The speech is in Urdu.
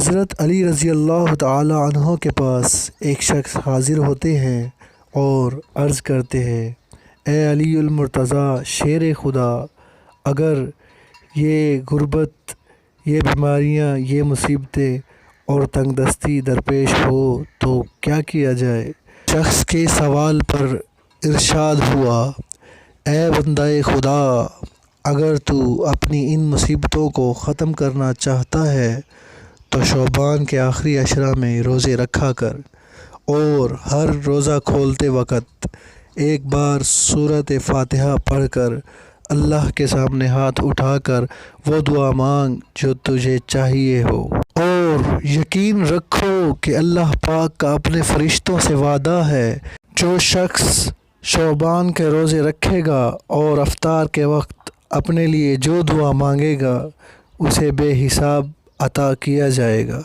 حضرت علی رضی اللہ تعالی عنہ کے پاس ایک شخص حاضر ہوتے ہیں اور عرض کرتے ہیں، اے علی المرتضیٰ شیر خدا، اگر یہ غربت، یہ بیماریاں، یہ مصیبتیں اور تنگ دستی درپیش ہو تو کیا کیا جائے؟ شخص کے سوال پر ارشاد ہوا، اے بندہ خدا، اگر تو اپنی ان مصیبتوں کو ختم کرنا چاہتا ہے تو شعبان کے آخری عشرہ میں روزے رکھا کر اور ہر روزہ کھولتے وقت ایک بار سورۃ فاتحہ پڑھ کر اللہ کے سامنے ہاتھ اٹھا کر وہ دعا مانگ جو تجھے چاہیے ہو، اور یقین رکھو کہ اللہ پاک کا اپنے فرشتوں سے وعدہ ہے، جو شخص شعبان کے روزے رکھے گا اور افطار کے وقت اپنے لیے جو دعا مانگے گا اسے بے حساب عطا کیا جائے گا۔